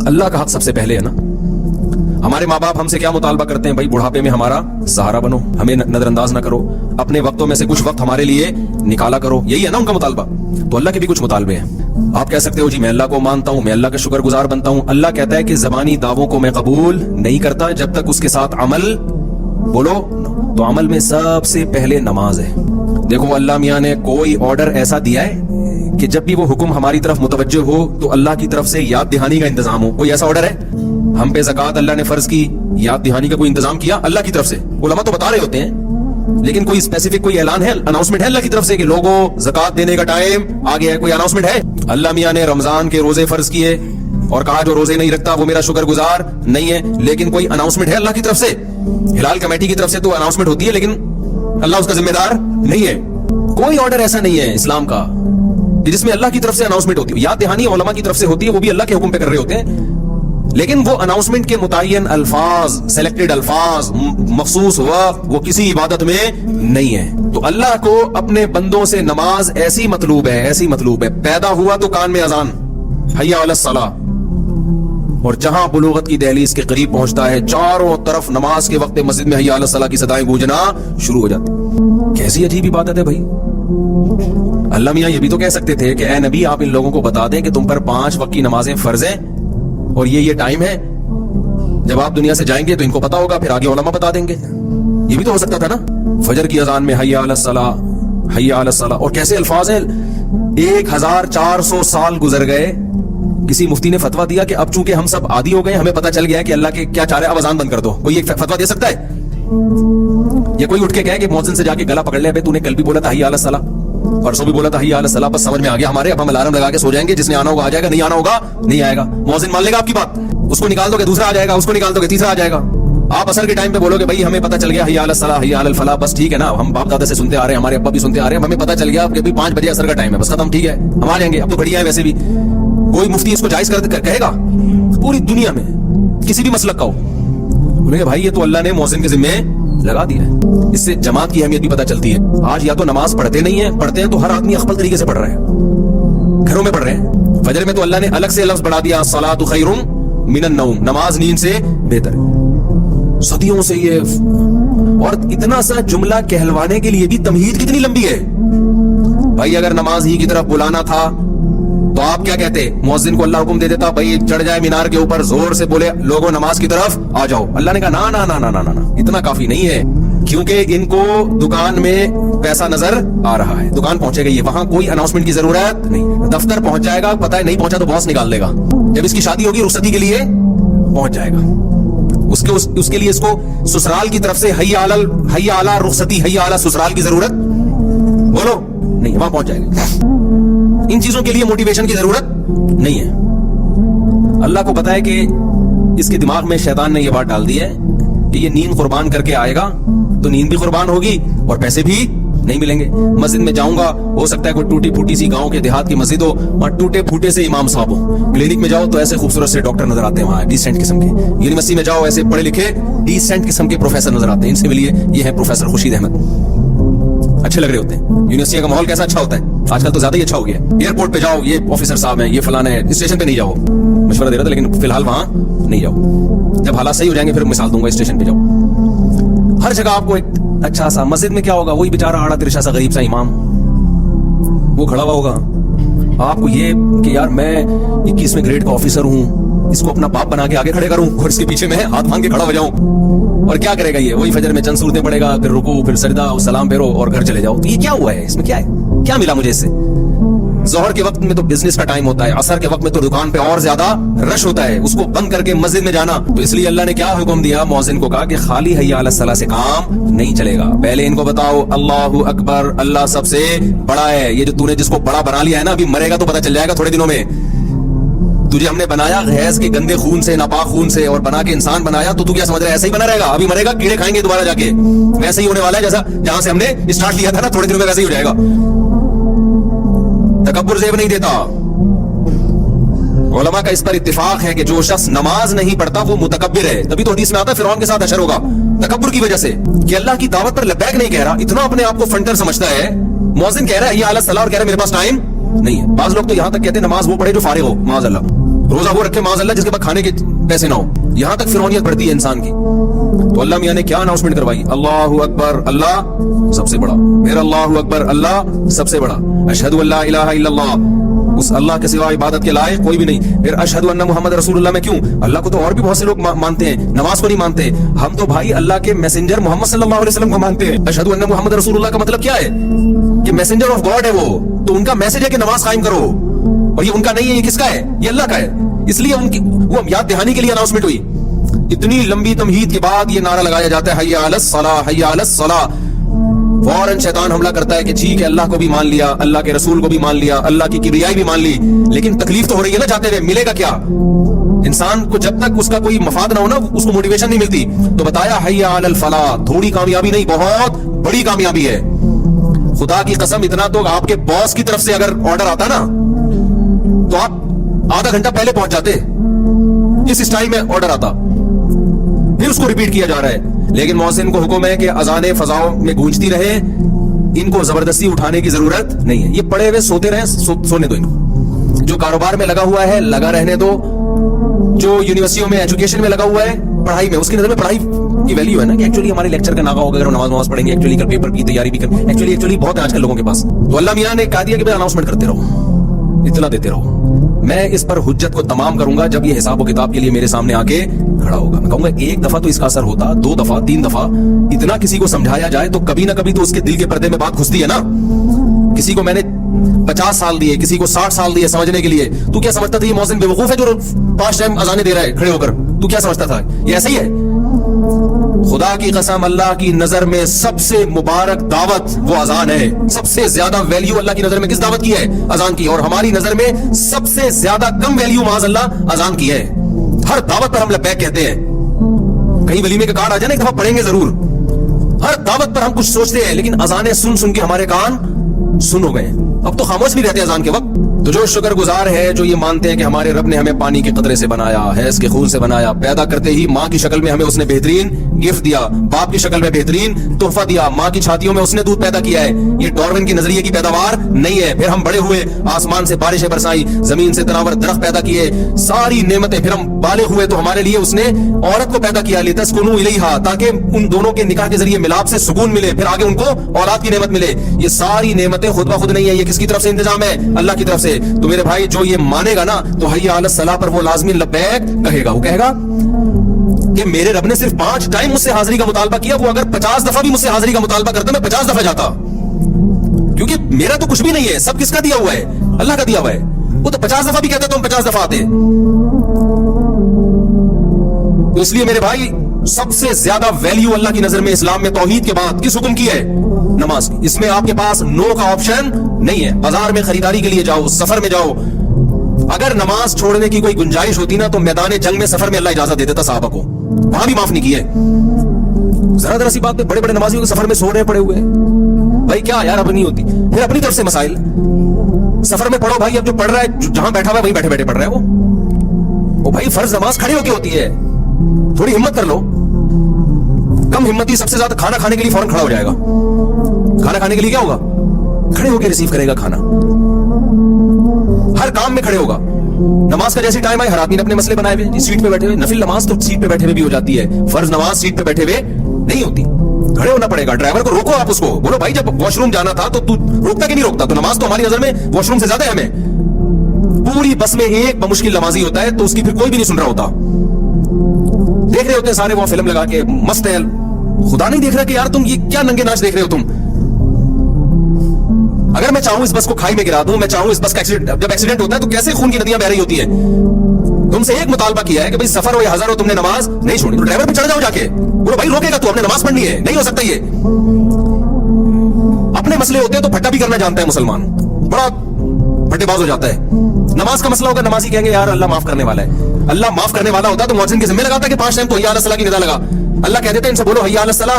اللہ کا حق سب سے پہلے ہے نا. ہمارے ماں باپ ہم سے کیا مطالبہ کرتے ہیں؟ بھائی بڑھاپے میں ہمارا سہارا بنو, ہمیں نظر انداز نہ کرو, اپنے وقتوں میں سے کچھ وقت ہمارے لیے نکالا کرو. یہی ہے نا ان کا مطالبہ. تو اللہ کے بھی کچھ مطالبے ہیں. آپ کہہ سکتے ہو جی میں اللہ کو مانتا ہوں, میں اللہ کا شکر گزار بنتا ہوں. اللہ کہتا ہے کہ زبانی دعووں کو میں قبول نہیں کرتا جب تک اس کے ساتھ عمل بولو. تو عمل میں سب سے پہلے نماز ہے. دیکھو اللہ میاں نے کوئی آرڈر ایسا دیا ہے کہ جب بھی وہ حکم ہماری طرف متوجہ ہو تو اللہ کی طرف سے یاد دہانی کا انتظام ہو. کوئی ایسا آرڈر ہے؟ ہم پہ زکوٰۃ اللہ نے فرض کی, یاد دہانی کا کوئی انتظام کیا اللہ کی طرف سے؟ علماء تو بتا رہے ہوتے ہیں, لیکن کوئی اسپیسیفک کوئی اعلان ہے, اناؤنسمنٹ ہے اللہ کی طرف سے کہ لوگوں زکوٰۃ دینے کا ٹائم آ گیا ہے؟ کوئی اناؤنسمنٹ ہے؟ اللہ میاں نے رمضان کے روزے فرض کیے اور کہا جو روزے نہیں رکھتا وہ میرا شکر گزار نہیں ہے, لیکن کوئی اناؤنسمنٹ ہے اللہ کی طرف سے؟ ہلال کمیٹی کی طرف سے تو اناؤنسمنٹ ہوتی ہے, لیکن اللہ اس کا ذمہ دار نہیں ہے. کوئی آرڈر ایسا نہیں ہے اسلام کا جس میں اللہ کی طرف سے اناؤنسمنٹ ہوتی ہے. یاد دہانی علماء کی طرف سے ہوتی ہے, وہ بھی اللہ کے حکم پہ کر رہے ہوتے ہیں, لیکن وہ اناؤنسمنٹ کے متعین الفاظ, سلیکٹڈ الفاظ, مخصوص وقت, وہ کسی عبادت میں نہیں ہے. تو اللہ کو اپنے بندوں سے نماز ایسی مطلوب ہے, ایسی مطلوب ہے. پیدا ہوا تو کان میں اذان حی علی الصلاۃ, اور جہاں بلوغت کی دہلیز کے قریب پہنچتا ہے چاروں طرف نماز کے وقت مسجد میں حی علی الصلاۃ کی صدائیں گونجنا شروع ہو جاتی. کیسی عجیب عبادت ہے بھائی. اللہ میاں یہ بھی تو کہہ سکتے تھے کہ اے نبی آپ ان لوگوں کو بتا دیں کہ تم پر 5 وقت کی نمازیں فرض ہیں اور یہ ٹائم ہے, جب آپ دنیا سے جائیں گے تو ان کو پتا ہوگا, پھر آگے علماء بتا دیں گے. یہ بھی تو ہو سکتا تھا نا. فجر کی اذان میں حی علی الصلاۃ, حی علی الصلاۃ, اور کیسے الفاظ ہیں. 1400 سال گزر گئے, کسی مفتی نے فتویٰ دیا کہ اب چونکہ ہم سب عادی ہو گئے, ہمیں پتا چل گیا کہ اللہ کے کیا چاہ رہے, اب اذان بند کر دو. کوئی ایک فتویٰ دے سکتا ہے؟ یا کوئی اٹھ کے کہے کہ مؤذن سے جا کے گلا پکڑ لے, بھائی تو نے کل بھی بولا تھا حی علی الصلاۃ, پرسوں بھی بولا تھا حی علی الصلاۃ, بس سمجھ میں آ گیا ہمارے, اب ہم الارم لگا کے سو جائیں گے, جس نے آنا ہوگا آ جائے گا, نہیں آنا ہوگا نہیں آئے گا. مؤذن مان لے گا آپ کی بات؟ اس کو نکال دو گے دوسرا آ جائے گا, اس کو نکال دو گے تیسرا آ جائے گا. آپ عصر کے ٹائم پہ بولو گے بھائی ہمیں پتا چل گیا حی علی الصلاۃ, حی علی الفلاح, بس ٹھیک ہے نا, ہم باپ دادا سے سنتے آ رہے ہیں, ہمارے ابا بھی سنتے آ رہے ہیں, ہمیں پتا چل گیا کہ 5 بجے عصر کا ٹائم ہے, بس ختم, ٹھیک ہے ہم آ جائیں گے, اب تو بڑھیا ہے. ویسے بھی کوئی مفتی اس کو جائز کہے گا پوری دنیا میں کسی بھی مسلک کا ہو؟ بولے بھائی یہ تو اللہ نے مؤذن کے ذمہ لگا دیا ہے. اس سے جماعت کی اہمیت بھی پتہ چلتی ہے. آج یا تو نماز پڑھتے نہیں ہیں, پڑھتے ہیں تو ہر آدمی اخبل طریقے سے پڑھ رہے ہیں, گھروں میں پڑھ رہے ہیں. فجر میں تو اللہ نے الگ سے لفظ بڑھا دیا, الصلاۃ خیر من النوم, نماز نیند سے بہتر ہے. صدیوں سے یہ, اور اتنا سا جملہ کہلوانے کے لیے بھی تمہید کتنی لمبی ہے. بھائی اگر نماز ہی کی طرف بلانا تھا تو آپ کیا کہتے؟ مؤذن کو اللہ حکم دے دیتا بھائی چڑھ جائے مینار کے اوپر, زور سے بولے لوگوں نماز کی طرف آ جاؤ. اللہ نے کہا نا نا نا نا نا نا, اتنا کافی نہیں ہے, کیونکہ ان کو دکان میں پیسہ نظر آ رہا ہے, دکان پہنچے گئی ہے, وہاں کوئی اناؤنسمنٹ کی ضرورت نہیں. دفتر پہنچ جائے گا, پتہ ہے نہیں پہنچا تو باس نکال دے گا. جب اس کی شادی ہوگی رخصتی کے لیے پہنچ جائے گا, اس کے لیے اس کو سسرال کی طرف سے حی علی رخصتی, حی علی سسرال کی ضرورت بولو نہیں, وہاں پہنچ جائے گا. ان چیزوں کے لیے موٹیویشن کی ضرورت نہیں ہے. اللہ کو پتا ہے کہ اس کے دماغ میں شیطان نے یہ بات ڈال دی ہے کہ یہ نیند قربان کر کے آئے گا تو نیند بھی قربان ہوگی اور پیسے بھی نہیں ملیں گے. مسجد میں جاؤں گا, ہو سکتا ہے کوئی ٹوٹی پھوٹی سی گاؤں کے دیہات کی مسجد ہو, اور ٹوٹے پھوٹے سے امام صاحب ہو. کلینک میں جاؤ تو ایسے خوبصورت سے ڈاکٹر نظر آتے ہیں وہاں, ڈیسنٹ قسم کے. یونیورسٹی میں جاؤ ایسے پڑھے لکھے ڈیسنٹ قسم کے پروفیسر نظر آتے ہیں. ان سے ملیے, یہ ہے پروفیسر خورشید احمد, اچھے لگ رہے ہوتے ہیں. یونیورسٹی کا ماحول کیسا اچھا ہوتا ہے آج کل, تو زیادہ ہی اچھا ہو گیا. ایئرپورٹ پہ جاؤ, یہ آفیسر صاحب ہیں, یہ فلانا ہے. اسٹیشن پہ نہیں جاؤ, مشورہ دے رہا تھا, لیکن فی الحال وہاں نہیں جاؤ. جب حالات صحیح ہو جائیں گے پھر مثال دوں گا. اسٹیشن پہ جاؤ, ہر جگہ آپ کو ایک اچھا سا. مسجد میں کیا ہوگا, وہی بیچارہ آڑا ترشا سا غریب سا امام, وہ کھڑا ہوا ہوگا. آپ کو یہ کہ یار میں 21ویں گریڈ کا آفیسر ہوں, اس کو اپنا باپ بنا کے آگے کھڑے کروں اور اس کے پیچھے میں ہاتھ مانگ کے کھڑا ہو جاؤں, اور کیا کرے گا یہ؟ وہی فجر میں چند صورتیں پڑھے گا, پھر رکوع, پھر سجدہ, اور سلام پھیرو اور گھر چلے جاؤ. تو یہ کیا ہوا ہے, اس میں کیا ہے, کیا ملا مجھے اس سے؟ ظہر کے وقت میں تو بزنس کا ٹائم ہوتا ہے, عصر کے وقت میں تو دکان پہ اور زیادہ رش ہوتا ہے, اس کو بند کر کے مسجد میں جانا. تو اس لیے اللہ نے کیا حکم دیا, مؤذن کو کہا کہ خالی حی علی الصلاۃ سے کام نہیں چلے گا. پہلے ان کو بتاؤ اللہ اکبر, اللہ سب سے بڑا ہے. یہ جو تو نے جس کو بڑا بنا لیا ہے نا, ابھی مرے گا تو پتہ چل جائے گا تھوڑے دنوں میں. تجھے ہم نے بنایا حیض کے گندے خون سے, ناپاک خون سے, اور بنا کے انسان بنایا, تو کیا سمجھ رہا ہے ایسے ہی بنا رہے گا؟ ابھی مرے گا, کیڑے کھائیں گے دوبارہ جا کے. ویسے ہی ہونے والا ہے جیسا جہاں سے ہم نے اسٹارٹ لیا تھا نا, تھوڑے دنوں میں ویسے ہی ہو جائے گا. تکبر زیب نہیں دیتا. علماء کا اس پر اتفاق ہے کہ جو شخص نماز نہیں پڑھتا وہ متکبر ہے. تبھی تو حدیث میں آتا ہے فرعون کے ساتھ حشر ہوگا تکبر کی وجہ سے, کہ اللہ کی دعوت پر لبیک نہیں کہہ رہا, اتنا اپنے آپ کو فنٹر سمجھتا ہے. مؤذن کہہ رہا ہے حی علی الصلاۃ اور کہہ رہا ہے میرے پاس ٹائم نہیں ہے. بعض لوگ تو یہاں تک کہتے ہیں نماز وہ پڑھے جو فارغ ہو, معاذ اللہ. रोजा वो रखे माज़अल्लाह जिसके पास खाने के पैसे ना हो। यहां तक फिरौनियत बढ़ती है इंसान की। तो अल्लाह मियां ने क्या अनाउंसमेंट करवाई, अल्लाहु अकबर, अल्लाह सबसे बड़ा, फिर अल्लाहु अकबर, अल्लाह सबसे बड़ा, अशहदु अल्ला इलाहा इल्लल्लाह, उस अल्लाह के सिवा इबादत के लायक कोई भी नहीं। फिर अशहदु अन्ना मुहम्मद रसूलुल्लाह में क्यों, अल्लाह को तो और भी बहुत से लोग मानते हैं, नमाज को नहीं मानते। हम तो भाई अल्लाह के मैसेंजर मोहम्मद सल्लल्लाहु अलैहि वसल्लम को मानते हैं। अशहदु अन्ना मुहम्मद रसूलुल्लाह का मतलब क्या है कि मैसेंजर ऑफ गॉड है वो, तो उनका मैसेज है कि नमाज कायम करो, और ये उनका नहीं है, ये किसका है, ये अल्लाह का है। इसलिए उनकी वो याद दहानी के लिए अनाउंसमेंट हुई। इतनी लंबी तमहीद के बाद ये नारा लगाया जाता है, हय्या अलस सलाह, हय्या अलस सलाह। फौरन शैतान हमला करता है कि ठीक है, अल्लाह को भी मान लिया, अल्लाह के रसूल को भी मान लिया, अल्लाह की किबरियाई भी मान ली, लेकिन तकलीफ तो हो रही है ना जाते हुए, मिलेगा क्या? इंसान को जब तक उसका कोई मफाद ना हो ना, उसको मोटिवेशन नहीं मिलती। तो बताया हय्या अलल फलाह, थोड़ी कामयाबी नहीं, बहुत बड़ी कामयाबी है। खुदा की कसम, इतना तो आपके बॉस की तरफ से अगर ऑर्डर आता ना, तो आप आधा घंटा पहले पहुंच जाते। इस स्टाइल में ऑर्डर आता, फिर उसको रिपीट किया जा रहा है। लेकिन मौज़िन को हुक्म है कि अज़ानें फज़ाओं में गूंजती रहे, इनको जबरदस्ती उठाने की जरूरत नहीं है। ये पड़े हुए सोते रहे, सोने दो इनको। जो कारोबार में लगा हुआ है लगा रहने दो, जो यूनिवर्सिटियों में एजुकेशन में लगा हुआ है, पढ़ाई में, उसकी नजर में पढ़ाई की वैल्यू है ना, कि एक्चुअली हमारे लेक्चर का नागा होगा अगर नमाज पढ़ेंगे, एक्चुअली कल पेपर की तैयारी भी कर, एक्चुअली बहुत है आजकल लोगों के पास। तो अल्लाह मियां ने कहा दिया कि भाई अनाउंसमेंट करते रहो, इत्तला देते रहो। मैं इस पर हुज्जत को तमाम करूंगा जब ये हिसाब व किताब के लिए मेरे सामने आके खड़ा होगा। मैं कहूंगा एक दफा तो इसका असर होता, 2 दफा 3 दफा इतना किसी को समझाया जाए तो कभी ना कभी तो उसके दिल के पर्दे में बात घुसती है ना। किसी को मैंने 50 साल दिए, किसी को 60 साल दिए समझने के लिए। तू क्या समझता था ये मौज़िन बेवकूफ है जो 5 टाइम अज़ानें दे रहा है खड़े होकर? तू क्या समझता था ये ऐसा ही है? खुदा की कसम, अल्लाह की नजर में सबसे मुबारक दावत वो अजान है। सबसे ज्यादा वैल्यू अल्लाह की नजर में किस दावत की है? अजान की। और हमारी नजर में सबसे ज्यादा कम वैल्यू माज़अल्लाह अजान की है। हर दावत पर हम लब्बैक कहते हैं। कहीं वलीमे का कार्ड आ जाए ना, एक दफा पढ़ेंगे जरूर। हर दावत पर हम कुछ सोचते हैं, लेकिन अजानें सुन सुन के हमारे कान सुन हो गए। अब तो खामोश भी रहते हैं अजान के वक्त। तो जो शुक्रगुजार है, जो ये मानते हैं कि हमारे रब ने हमें पानी के कतरे से बनाया है, इसके खून से बनाया, पैदा करते ही माँ की शक्ल में हमें उसने बेहतरीन गिफ्ट दिया, बाप की शक्ल में बेहतरीन तोहफा दिया, माँ की छातियों में उसने दूध पैदा किया है। ये डार्विन की नजरिए की पैदावार नहीं है। फिर हम बड़े हुए, आसमान से बारिशें बरसाई, जमीन से तनावर दरख्त पैदा किए, सारी नेमतें। फिर हम बाले हुए तो हमारे लिए उसने औरत को पैदा किया, लितस्कुनू इलैहा, ताकि उन दोनों के निकाह के जरिए मिलाप से सुकून मिले, फिर आगे उनको औलाद की नेमत मिले। ये सारी नेमतें खुद ब खुद नहीं है, ये किसकी तरफ से इंतजाम है? अल्लाह की तरफ से। तो मेरे भाई, जो ये मानेगा ना, तो हय्या अलस सलाह पर वो लाजमी लब्बैक कहेगा। वो कहेगा कि मेरे रब ने सिर्फ 5 टाइम मुझसे हाजिरी का मुतालबा किया, वो अगर 50 दफा भी मुझसे हाजिरी का मुतालबा करता, मैं 50 दफा जाता। क्योंकि मेरा तो कुछ भी नहीं है, सब किसका दिया हुआ है? अल्लाह का दिया हुआ है। वो तो 50 दफा भी कहते तो हम 50 दफा आते। तो इसलिए मेरे भाई, सबसे ज्यादा वैल्यू अल्लाह की नजर में इस्लाम में तौहीद के बाद किस हुक्म की है? नमाज की। इसमें आपके पास नो का ऑप्शन नहीं है। बाजार में खरीदारी के लिए जाओ, सफर में जाओ, अगर नमाज छोड़ने की कोई गुंजाइश होती ना, तो मैदान जंग में सफर में अल्लाह इजाजत दे देता साहबा को, वहां भी माफ नहीं किए। जरा जरा सी बात पे बड़े बड़े नमाजियों के सफर में सो रहे पड़े हुए भाई, क्या यार अब नहीं होती। फिर अपनी तरफ से मसाइल सफर में पढ़ो भाई। अब जो पढ़ रहा है, जहां बैठा हुआ है वहीं बैठे बैठे पढ़ रहा है वो भाई, फर्ज नमाज खड़े होके होती है। थोड़ी हिम्मत कर लो। कम हिम्मती सबसे ज्यादा खाना खाने के लिए फौरन खड़ा हो जाएगा। खाना खाने के लिए क्या होगा? खड़े होकर रिसीव करेगा खाना। हर काम में खड़े होगा। नमाज का जैसे टाइम आए, हर आदमी ने अपने मसले बनाए हुए, सीट पे बैठे हुए। नफिल नमाज तो सीट पे बैठे हुए भी हो जाती है, फर्ज नमाज सीट पे बैठे हुए नहीं होती। खड़े होना पड़ेगा। ड्राइवर को रोको, आप उसको बोलो भाई जब वॉशरूम जाना था तो तू रोकता कि नहीं रोकता? तो नमाज तो हमारी नजर में वॉशरूम से ज्यादा है। हमें पूरी बस में एक बमुश्किल नमाजी होता है, तो उसकी फिर कोई भी नहीं सुन रहा होता। देख रहे होते हैं सारे वो फिल्म लगा के मस्त है। खुदा नहीं देख रहा कि यार तुम ये क्या नंगे नाच देख रहे हो तुम। अगर मैं चाहूं इस बस को खाई में गिरा दूं, मैं चाहूं इस बस का एक्सीडेंट, जब एक्सीडेंट होता है तो कैसे खून की नदियां बह रही होती है। तुमसे एक मुतालबा किया है कि भाई सफर हो या हज़ार हो, तुमने नमाज नहीं छोड़ी, तो ड्राइवर पे चढ़ जाओ जाके, बोलो भाई रोकेगा तू, हमने नमाज पढ़नी है। नहीं हो सकता ये। अपने मसले होते हैं तो फट्टा भी करना जानता है मुसलमान, बड़ा फट्टेबाज हो जाता है। नमाज का मसला होगा, नमाजी कहेंगे यार अल्लाह माफ करने वाला है। अल्लाह माफ करने वाला होता तो मुअज्जिन के जिम्मे लगाता कि 5 टाइम तो हय्या अलस सलाह की निदा लगा। अल्लाह कह देते इनसे बोलो हय्या अलस सलाह,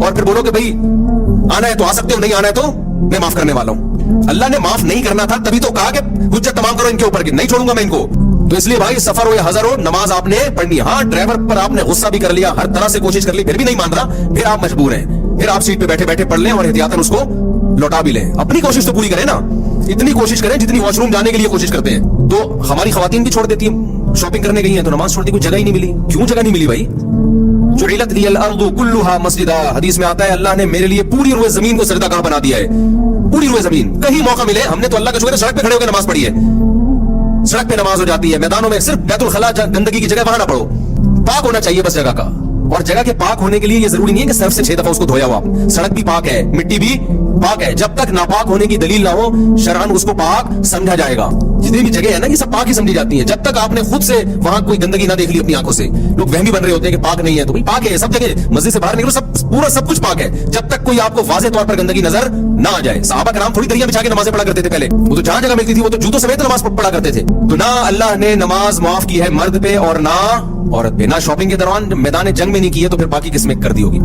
और फिर बोलो कि भाई आना है तो आ सकते हो, नहीं आना है तो मैं माफ करने वाला हूं। अल्लाह ने माफ नहीं करना था, तभी तो कहा कि हुज्जत तमाम करो इनके ऊपर, नहीं छोड़ूंगा मैं इनको। तो इसलिए भाई सफर हो या हज़र हो, नमाज आपने पढ़नी है। हाँ, ड्राइवर पर आपने गुस्सा भी कर लिया, हर तरह से कोशिश कर ली, फिर भी नहीं मान रहा, फिर आप मजबूर हैं। फिर आप सीट पे बैठे बैठे पढ़ लें और एहतियातन उसको लौटा भी लें। अपनी कोशिश तो पूरी करें ना। इतनी कोशिश करें जितनी वॉशरूम जाने के लिए कोशिश करते हैं। तो हमारी खवातीन भी छोड़ देती है, शॉपिंग करने गई हैं तो नमाज छोड़ती, कोई जगह ही नहीं मिली। क्यों जगह नहीं मिली भाई? जुइलत लियल अर्दु कुल्लुहा मस्जिदा, हदीस में आता है अल्लाह ने मेरे लिए पूरी रोए जमीन को सजदागाह बना दिया है। पूरी रोए जमीन, कहीं मौका मिले, हमने तो अल्लाह का शुक्र है सड़क पे खड़े होकर नमाज पढ़ी है। सड़क पे नमाज हो जाती है, मैदानों में, सिर्फ बैतुल खला गंदगी की जगह वहां ना पढ़ो, पाक होना चाहिए बस जगह का। और जगह के पाक होने के लिए ये जरूरी नहीं है कि सर्फ से 6 दफा उसको धोया हुआ, सड़क भी पाक है, मिट्टी भी पाक है। जब तक नापाक होने की दलील ना हो, शरअन उसको पाक समझा जाएगा। जितनी भी जगह है ना, ये सब पाक ही समझी जाती है। जब तक आपने खुद से वहां कोई गंदगी ना देख ली अपनी आंखों से, लोग वहमी बन रहे होते हैं कि पाक नहीं है, तो भाई पाक है सब जगह। मस्जिद से बाहर निकलो, सब पूरा सब कुछ पाक है, जब तक कोई आपको वाज़ेह तौर पर गंदगी नजर ना आ जाए। सहाबा कराम थोड़ी दरिया बिछा के नमाजें पढ़ा करते थे पहले, वो तो जहां जगह मिलती थी वो तो जूतों समेत नमाज पढ़ा करते थे। तो ना अल्लाह ने नमाज माफ की है मर्द पे और ना औरत पे, ना शॉपिंग के दौरान मैदान जंग में नहीं की है, तो फिर बाकी किसमें कर दी होगी।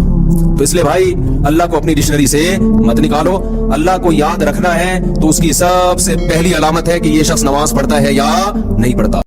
तो इसलिए भाई अल्लाह को अपनी डिक्शनरी से मत निकालो। अल्लाह को याद रखना है तो उसकी सबसे पहली अलामत है कि ये शख्स नमाज पढ़ता है या नहीं पढ़ता।